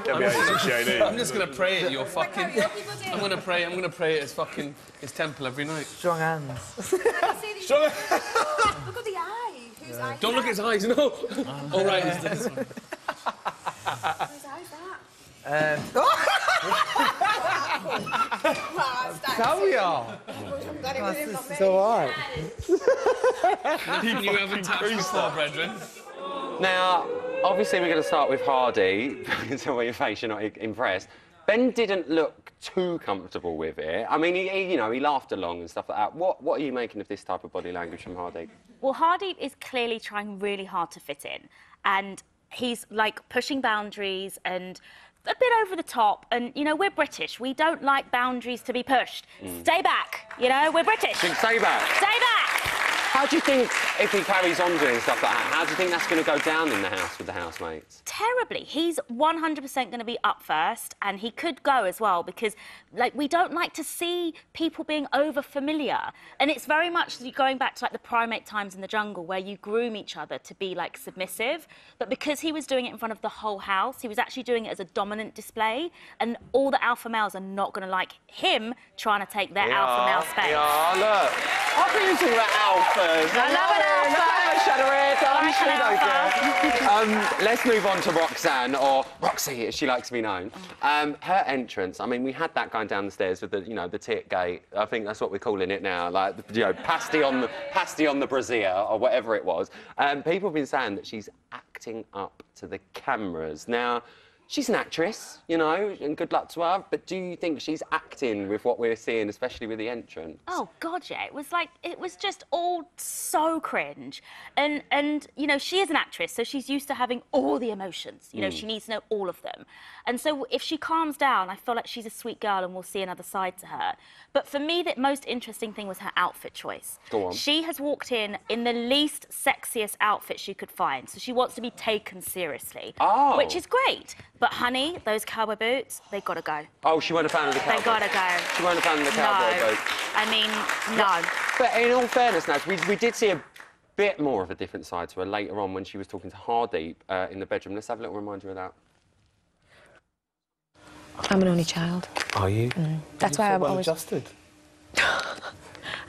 [SPEAKER 9] Debbie hates it, Shane.
[SPEAKER 14] I'm just gonna pray at your fucking... I'm gonna pray at his fucking... his temple every night.
[SPEAKER 15] Strong hands.
[SPEAKER 14] Strong
[SPEAKER 6] Look at the eye. Whose eye?
[SPEAKER 14] Don't look at his eyes, no! All right, it's this one.
[SPEAKER 6] Whose eye is that?
[SPEAKER 15] Tell me all. It's all right.
[SPEAKER 14] Nothing you haven't touched before, brethren.
[SPEAKER 1] Now, obviously we're going to start with Hardy. I can tell by your face you're not impressed. Ben didn't look too comfortable with it. I mean, you know, he laughed along and stuff like that. What are you making of this type of body language from Hardy?
[SPEAKER 13] Well, Hardy is clearly trying really hard to fit in. And he's, like, pushing boundaries and a bit over the top. And, you know, we're British. We don't like boundaries to be pushed. Stay back, you know? We're British.
[SPEAKER 1] Stay back.
[SPEAKER 13] Stay back.
[SPEAKER 1] How do you think, if he carries on doing stuff like that, how do you think that's going to go down in the house with the housemates?
[SPEAKER 13] Terribly. He's 100% going to be up first, and he could go as well, because, like, we don't like to see people being over-familiar. And it's very much going back to, like, the primate times in the jungle, where you groom each other to be, like, submissive. But because he was doing it in front of the whole house, he was actually doing it as a dominant display, and all the alpha males are not going to like him trying to take their alpha male space.
[SPEAKER 1] Yeah, look. How can you talk about alphas?
[SPEAKER 13] I love an alpha.
[SPEAKER 1] Let's move on to Roxanne, or Roxy, as she likes to be known. Her entrance, I mean, we had that going down the stairs with the, you know, the tit gate. I think that's what we're calling it now, like, you know, pasty on the brassiere, or whatever it was. People have been saying that she's acting up to the cameras. Now, she's an actress, you know, and good luck to her, but do you think she's acting with what we're seeing, especially with the entrance?
[SPEAKER 13] Oh, God, yeah. It was just all so cringe. And you know, she is an actress, so she's used to having all the emotions. You know, she needs to know all of them. And so if she calms down, I feel like she's a sweet girl and we'll see another side to her. But for me, the most interesting thing was her outfit choice.
[SPEAKER 1] Go on.
[SPEAKER 13] She has walked in the least sexiest outfit she could find, so she wants to be taken seriously.
[SPEAKER 1] Oh.
[SPEAKER 13] Which is great. But, honey, those cowboy boots, they gotta go.
[SPEAKER 1] Oh, she wasn't a fan of the cowboy.
[SPEAKER 13] They gotta go.
[SPEAKER 1] She wasn't a fan of the cowboy boots.
[SPEAKER 13] I mean, no.
[SPEAKER 1] But in all fairness, Naz, we did see a bit more of a different side to her later on when she was talking to Hardy in the bedroom. Let's have a little reminder of that.
[SPEAKER 16] I'm an only child.
[SPEAKER 9] Are you?
[SPEAKER 16] That's why I'm always...
[SPEAKER 9] adjusted.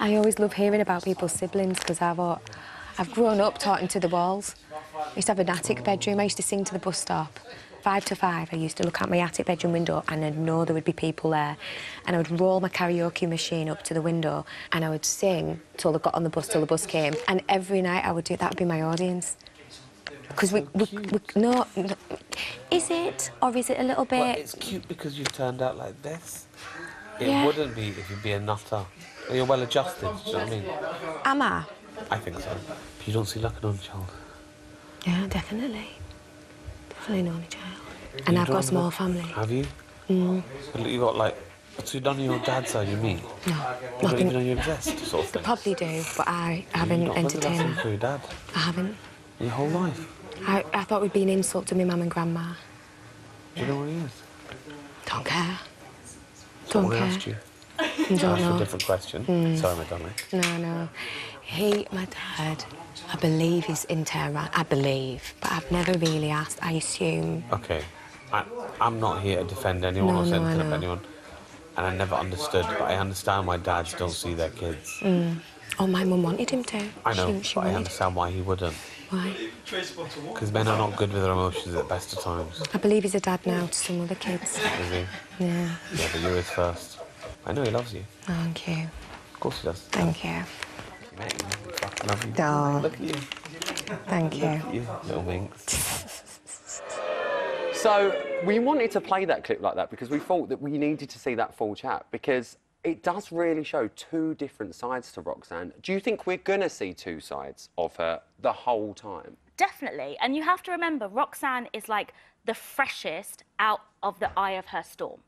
[SPEAKER 16] I always love hearing about people's siblings because I've grown up talking to the walls. I used to have an attic bedroom. I used to sing to the bus stop. 5 to 5, I used to look out my attic bedroom window and I'd know there would be people there. And I would roll my karaoke machine up to the window and I would sing till I got on the bus, till the bus came. And every night I would do it. That would be my audience. Because no, is it? Or is it a little bit...
[SPEAKER 17] Well, it's cute because you turned out like this. It
[SPEAKER 16] Yeah.
[SPEAKER 17] wouldn't be if you'd be a nutter. Well, you're well adjusted, do you know what I mean?
[SPEAKER 16] Am I?
[SPEAKER 17] I think so. But you don't see like an only child.
[SPEAKER 16] Yeah, definitely. Definitely an only child. And I've got a small family.
[SPEAKER 17] Have you? You got like... So none of your dad's side you meet?
[SPEAKER 16] No,
[SPEAKER 17] You don't
[SPEAKER 16] nothing.
[SPEAKER 17] even know you exist, sort of thing?
[SPEAKER 16] Probably do, but I haven't entertained
[SPEAKER 17] Nothing
[SPEAKER 16] that.
[SPEAKER 17] for your dad?
[SPEAKER 16] I haven't.
[SPEAKER 17] Your whole life?
[SPEAKER 16] I thought it would be an insult to my mum and grandma.
[SPEAKER 17] Do you know where he is?
[SPEAKER 16] Don't care.
[SPEAKER 17] Someone
[SPEAKER 16] Don't care.
[SPEAKER 17] asked you.
[SPEAKER 16] I don't
[SPEAKER 17] That's
[SPEAKER 16] know.
[SPEAKER 17] a different question. Sorry, my darling.
[SPEAKER 16] No. My dad, I believe he's in Tehran. I believe, but I've never really asked. I assume.
[SPEAKER 17] OK. I'm not here to defend anyone or send up anyone. And I never understood, but I understand why dads don't see their kids.
[SPEAKER 16] Oh, my mum wanted him to.
[SPEAKER 17] I know,
[SPEAKER 16] She
[SPEAKER 17] but I
[SPEAKER 16] wanted.
[SPEAKER 17] understand why he wouldn't.
[SPEAKER 16] Why?
[SPEAKER 17] Because men are not good with their emotions at the best of times.
[SPEAKER 16] I believe he's a dad now to some other kids.
[SPEAKER 17] Is he?
[SPEAKER 16] Yeah.
[SPEAKER 17] Yeah, but you're his first. I know he loves you.
[SPEAKER 16] Thank you.
[SPEAKER 17] Of course he does.
[SPEAKER 16] Thank you.
[SPEAKER 17] Fucking love you.
[SPEAKER 16] Oh.
[SPEAKER 17] Look at you.
[SPEAKER 16] Thank you.
[SPEAKER 17] You little minx.
[SPEAKER 1] So we wanted to play that clip like that because we thought that we needed to see that full chat because it does really show two different sides to Roxanne. Do you think we're going to see two sides of her the whole time?
[SPEAKER 13] Definitely. And you have to remember, Roxanne is like the freshest out of the eye of her storm.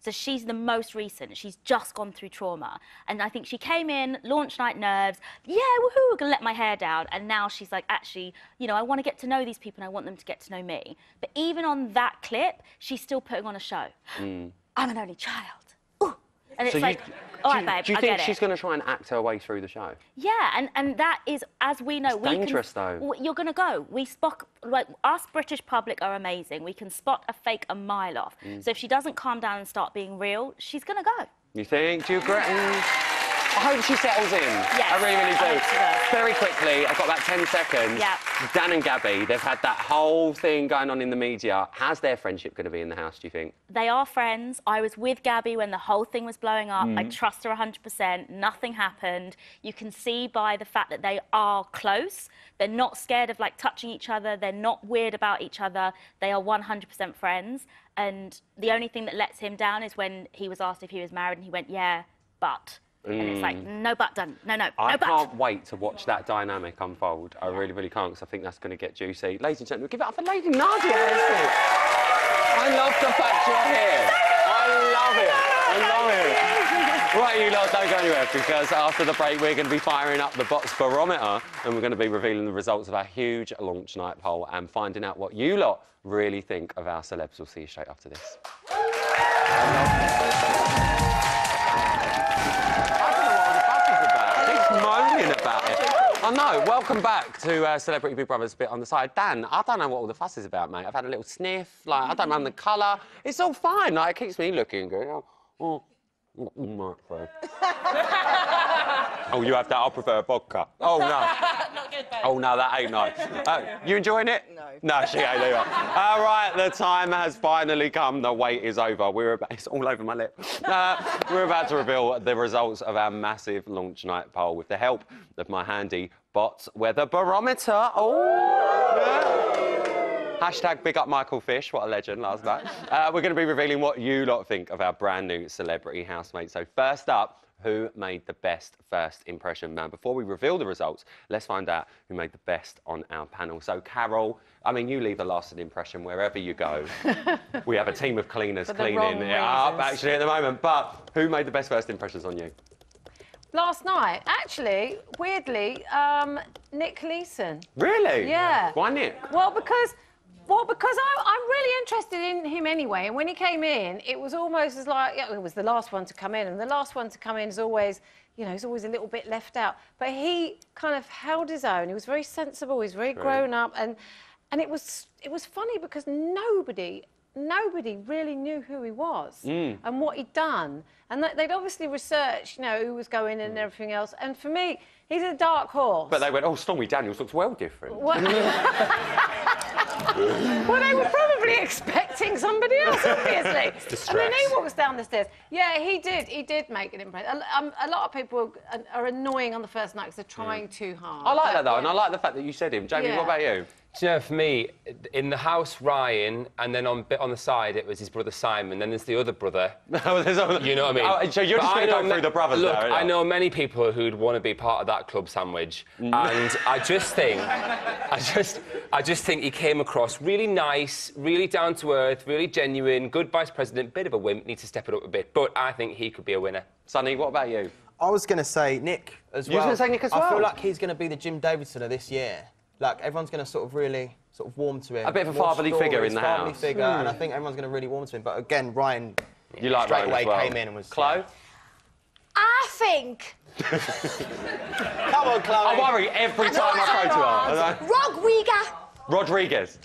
[SPEAKER 13] So she's the most recent. She's just gone through trauma. And I think she came in, launch night nerves, yeah, woohoo, we're gonna let my hair down. And now she's like, actually, you know, I want to get to know these people and I want them to get to know me. But even on that clip, she's still putting on a show. I'm an only child. Ooh. And it's
[SPEAKER 1] So
[SPEAKER 13] like, all right, babe,
[SPEAKER 1] do you
[SPEAKER 13] I
[SPEAKER 1] think
[SPEAKER 13] get it.
[SPEAKER 1] she's going to try and act her way through the show?
[SPEAKER 13] Yeah, and that is, as we know,
[SPEAKER 1] It's dangerous, though.
[SPEAKER 13] You're going to go. We spot, like, us British public are amazing. We can spot a fake a mile off. So if she doesn't calm down and start being real, she's going to go.
[SPEAKER 1] You think? Do you agree? I hope she settles in.
[SPEAKER 13] Yes,
[SPEAKER 1] I really, really
[SPEAKER 13] I
[SPEAKER 1] do.
[SPEAKER 13] hope she does.
[SPEAKER 1] Very quickly, I've got about 10 seconds.
[SPEAKER 13] Yeah.
[SPEAKER 1] Dan and Gabby, they've had that whole thing going on in the media. How's their friendship going to be in the house, do you think?
[SPEAKER 13] They are friends. I was with Gabby when the whole thing was blowing up. I trust her 100%. Nothing happened. You can see by the fact that they are close. They're not scared of, like, touching each other. They're not weird about each other. They are 100% friends. And the only thing that lets him down is when he was asked if he was married and he went, yeah, but. And it's like, no but done. No but.
[SPEAKER 1] I can't wait to watch that dynamic unfold. I really, really can't, because I think that's going to get juicy. Ladies and gentlemen, give it up for Lady Nadia. I love the fact you're here. I love it. I love it. Right, you lot, don't go anywhere, because after the break, we're going to be firing up the box barometer and we're going to be revealing the results of our huge launch night poll and finding out what you lot really think of our celebs. We'll see you straight after this. Moaning about it. I know. Welcome back to Celebrity Big Brother's bit on the side. Dan, I don't know what all the fuss is about, mate. I've had a little sniff. Like, I don't know the colour. It's all fine. Like, it keeps me looking good. Oh, you have that? I prefer vodka. Oh, no.
[SPEAKER 6] Not good, babe.
[SPEAKER 1] Oh, no, that ain't nice. You enjoying it? No. No, she ain't either. All right, the time has finally come. The wait is over. It's all over my lip. We're about to reveal the results of our massive launch night poll with the help of my handy bots weather barometer. Oh, yeah. Hashtag big up Michael Fish. What a legend last night. We're going to be revealing what you lot think of our brand new celebrity housemates. So first up, who made the best first impression? Now, before we reveal the results, let's find out who made the best on our panel. So, Carol, I mean, you leave a lasting impression wherever you go. We have a team of cleaners cleaning it up, actually, at the moment. But who made the best first impressions on you?
[SPEAKER 4] Last night, actually, weirdly, Nick Leeson.
[SPEAKER 1] Really?
[SPEAKER 4] Yeah.
[SPEAKER 1] Why Nick?
[SPEAKER 4] Well, because I'm really interested in him anyway. And when he came in, it was almost as like, yeah, it was the last one to come in. And the last one to come in is always, you know, he's always a little bit left out. But he kind of held his own. He was very sensible. He was very grown up. And it was funny because nobody really knew who he was and what he'd done. And they'd obviously researched, you know, who was going in and everything else. And for me, he's a dark horse.
[SPEAKER 1] But they went, oh, Stormy Daniels looks well different.
[SPEAKER 4] Well, they were probably expecting somebody else, obviously. And then he walks down the stairs. Yeah, he did make an impression. A lot of people are annoying on the first night because they're trying too hard.
[SPEAKER 1] I like that, though, and I like the fact that you said him. Jamie, what about you?
[SPEAKER 5] Do you know, for me, in the house, Ryan, and then on the side, it was his brother Simon. Then there's the other brother. You know what I mean?
[SPEAKER 1] Oh, so you're just going to go through the brothers
[SPEAKER 5] look,
[SPEAKER 1] there,
[SPEAKER 5] I know many people who'd want to be part of that club sandwich, and I just think he came across really nice, really down to earth, really genuine, good vice president, bit of a wimp, needs to step it up a bit, but I think he could be a winner.
[SPEAKER 1] Sonny, what about you?
[SPEAKER 8] I was going to say Nick as well.
[SPEAKER 1] You was going to say Nick as well?
[SPEAKER 8] I feel like he's going to be the Jim Davidson of this year. Like, everyone's going to sort of really warm to him.
[SPEAKER 1] A bit of a fatherly figure in the house.
[SPEAKER 8] Fatherly figure, and I think everyone's going to really warm to him. But again, Ryan
[SPEAKER 1] like
[SPEAKER 8] straight
[SPEAKER 1] Ryan
[SPEAKER 8] away
[SPEAKER 1] as well.
[SPEAKER 8] came in and was...
[SPEAKER 1] Chloe?
[SPEAKER 6] I think...
[SPEAKER 8] Come on, Chloe.
[SPEAKER 1] I worry every time I throw to her. Rodriguez.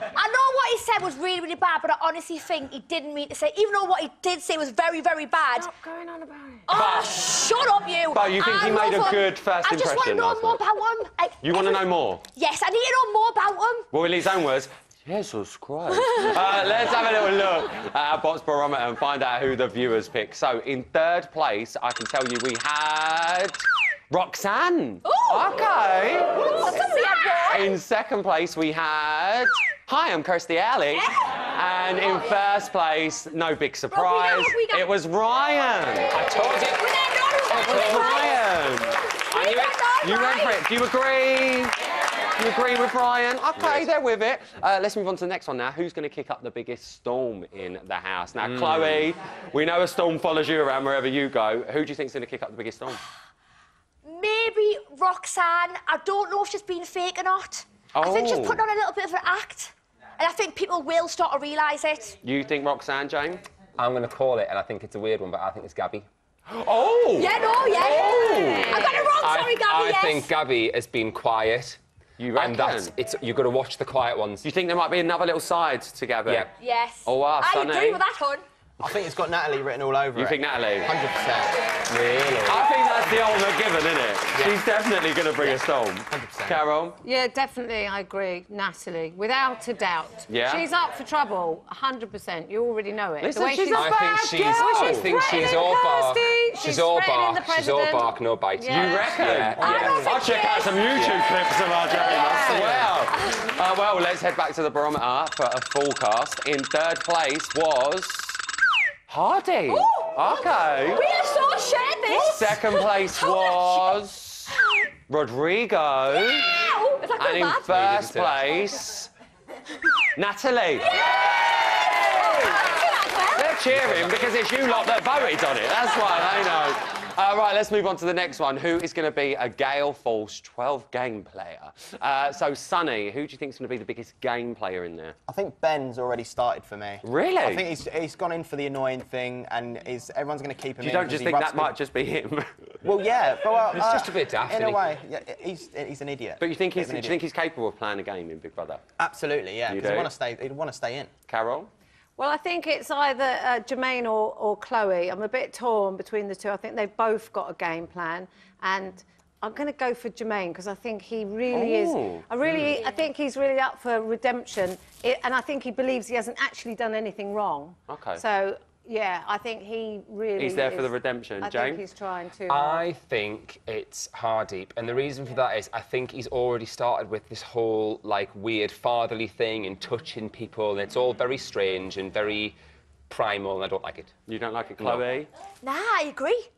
[SPEAKER 6] I know what he said was really, really bad, but I honestly think he didn't mean to say, even though what he did say was very, very bad.
[SPEAKER 4] Stop going on about it.
[SPEAKER 6] Oh, shut up, you.
[SPEAKER 1] But you think he made a good first impression?
[SPEAKER 6] I just want to know more about him.
[SPEAKER 1] You want to know more?
[SPEAKER 6] Yes, I need to know more about him.
[SPEAKER 1] Well, in his own words, Jesus Christ. Let's have a little look at our box barometer and find out who the viewers pick. So, in third place, I can tell you we had Roxanne.
[SPEAKER 6] Ooh.
[SPEAKER 1] Okay.
[SPEAKER 6] That's a weird one.
[SPEAKER 1] In second place, we had... Hi, I'm Kirstie Alley. And in first place, no big surprise, it was Ryan.
[SPEAKER 5] I told you.
[SPEAKER 1] It was Ryan. You went for it. Do you agree? You agree with Ryan? Okay, they're with it. Let's move on to the next one now. Who's going to kick up the biggest storm in the house? Now, Chloe, we know a storm follows you around wherever you go. Who do you think's going to kick up the biggest storm?
[SPEAKER 6] Maybe Roxanne. I don't know if she's being fake or not. I think she's putting on a little bit of an act. And I think people will start to realise it.
[SPEAKER 1] You think Roxanne, James?
[SPEAKER 5] I'm going to call it, and I think it's a weird one, but I think it's Gabby.
[SPEAKER 1] Oh!
[SPEAKER 6] Yeah, no, yeah. Oh. I got it wrong, sorry, Gabby,
[SPEAKER 5] I think Gabby has been quiet.
[SPEAKER 1] You reckon?
[SPEAKER 5] And you've got to watch the quiet ones.
[SPEAKER 1] You think there might be another little side to Gabby?
[SPEAKER 5] Yeah.
[SPEAKER 6] Yes.
[SPEAKER 1] Oh, wow,
[SPEAKER 6] I
[SPEAKER 1] Sunny.
[SPEAKER 6] agree with that, hon.
[SPEAKER 8] I think it's got Natalie written all over it.
[SPEAKER 1] You think Natalie?
[SPEAKER 8] 100%.
[SPEAKER 5] Really?
[SPEAKER 1] I think that's the ultimate given, isn't it? Yeah. She's definitely going to bring a storm.
[SPEAKER 8] 100%.
[SPEAKER 1] Carol?
[SPEAKER 4] Yeah, definitely, I agree. Natalie, without a doubt.
[SPEAKER 1] Yeah?
[SPEAKER 4] She's up for trouble, 100%. You already know it.
[SPEAKER 1] Listen,
[SPEAKER 4] the way
[SPEAKER 1] she's a bad
[SPEAKER 5] I think she's all bark. She's all bark, no bite.
[SPEAKER 4] Yeah.
[SPEAKER 1] You reckon?
[SPEAKER 5] Yeah.
[SPEAKER 1] I'll check out some YouTube clips of our Jamie, I swear. Well, let's head back to the barometer for a forecast. In third place was... Hardy.
[SPEAKER 6] Ooh.
[SPEAKER 1] Okay.
[SPEAKER 6] We have so shared this.
[SPEAKER 1] Second place was Rodrigo.
[SPEAKER 6] Yeah. Is that
[SPEAKER 1] And in
[SPEAKER 6] bad?
[SPEAKER 1] first place, Natalie. They're cheering because it's you lot that voted on it. That's why they know. Right, let's move on to the next one. Who is going to be a Gale Force 12 game player? So, Sonny, who do you think is going to be the biggest game player in there?
[SPEAKER 8] I think Ben's already started for me.
[SPEAKER 1] Really?
[SPEAKER 8] I think he's gone in for the annoying thing, and everyone's going to keep him in.
[SPEAKER 1] You don't just think that might just be him?
[SPEAKER 8] Well, yeah, but
[SPEAKER 5] it's just a bit daft.
[SPEAKER 8] In a way, yeah, he's an idiot.
[SPEAKER 1] But you think do you think he's capable of playing a game in Big Brother?
[SPEAKER 8] Absolutely, yeah. Because he'd want to stay in.
[SPEAKER 1] Carol?
[SPEAKER 4] Well, I think it's either Jermaine or Chloe. I'm a bit torn between the two. I think they've both got a game plan, and I'm going to go for Jermaine because I think he really is. I think he's really up for redemption, and I think he believes he hasn't actually done anything wrong.
[SPEAKER 1] Okay.
[SPEAKER 4] So, yeah, I think he really
[SPEAKER 1] He's there
[SPEAKER 4] is,
[SPEAKER 1] for the redemption.
[SPEAKER 4] I
[SPEAKER 1] James?
[SPEAKER 4] think he's trying to.
[SPEAKER 5] I think it's Hardeep, and the reason for that is I think he's already started with this whole, like, weird fatherly thing and touching people, and it's all very strange and very primal, and I don't like it.
[SPEAKER 1] You don't like it, Chloe?
[SPEAKER 6] Nah, I agree.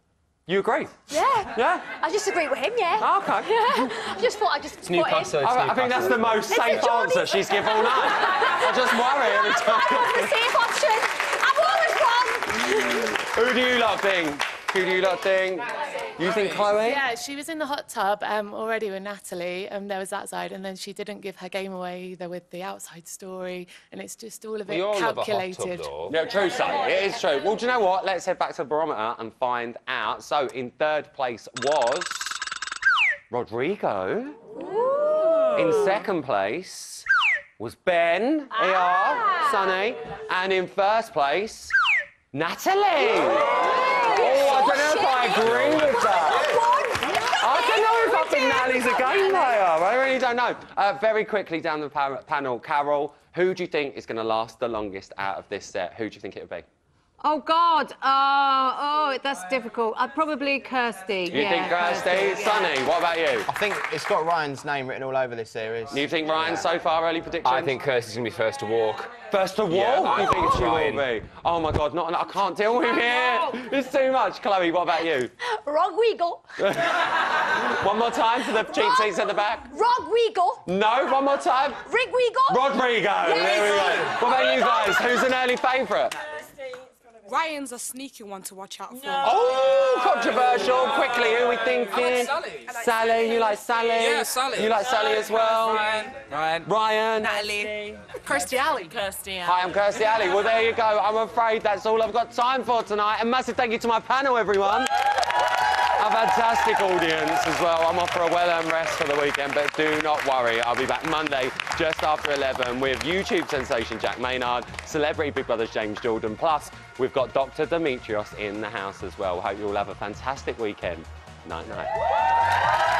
[SPEAKER 1] You agree?
[SPEAKER 6] Yeah.
[SPEAKER 1] Yeah?
[SPEAKER 6] I just agree with him, yeah.
[SPEAKER 1] Oh, okay.
[SPEAKER 6] Yeah. I just thought I'd just
[SPEAKER 5] It's Newcastle.
[SPEAKER 1] I think that's the most safe answer she's given all night. I just worry every time.
[SPEAKER 6] I want the safe option. I'm always wrong.
[SPEAKER 1] Who do you lot think? Who do you lot think? You think Chloe?
[SPEAKER 18] Yeah, she was in the hot tub already with Natalie, there was that side, and then she didn't give her game away either with the outside story, and it's just all of it calculated.
[SPEAKER 1] Yeah, true, so it is true. Well, do you know what? Let's head back to the barometer and find out. So, in third place was Rodrigo. Ooh. In second place was Ben, Sonny, and in first place, Natalie. I don't know if I agree with that. I don't know if I think Natalie's a game player. I really don't know. Very quickly down the panel, Carol, who do you think is going to last the longest out of this set? Who do you think it would be?
[SPEAKER 4] Oh, God. Oh, that's difficult. Probably Kirstie.
[SPEAKER 1] You think Kirstie? Sonny, what about you?
[SPEAKER 8] I think it's got Ryan's name written all over this series.
[SPEAKER 1] You think Ryan so far, early predictions?
[SPEAKER 5] I think Kirstie's going to be first to walk.
[SPEAKER 1] First to walk?
[SPEAKER 5] Yeah,
[SPEAKER 1] You think she will be? Oh, my God, I can't deal with it. It's too much. Chloe, what about you?
[SPEAKER 6] Rodrigo.
[SPEAKER 1] One more time for the cheap seats at the back.
[SPEAKER 6] Rodrigo.
[SPEAKER 1] No, one more time. Rodrigo. There we go. What about you guys? Who's an early favourite?
[SPEAKER 19] Ryan's a sneaky one to watch out for.
[SPEAKER 1] Oh, controversial. Quickly, who are we thinking?
[SPEAKER 19] I like Sally.
[SPEAKER 1] Sally, you like Sally?
[SPEAKER 19] Yeah, Sally.
[SPEAKER 1] You like Sally as well? Ryan.
[SPEAKER 19] Natalie. Kirstie Alley. Kirstie Alley.
[SPEAKER 1] Hi, I'm Kirstie Alley. Well, there you go. I'm afraid that's all I've got time for tonight. A massive thank you to my panel, everyone. A fantastic audience as well. I'm off for a well-earned rest for the weekend, but do not worry. I'll be back Monday just after 11 with YouTube sensation Jack Maynard, celebrity Big Brother's James Jordan, plus we've got Dr. Demetrios in the house as well. Hope you all have a fantastic weekend. Night-night.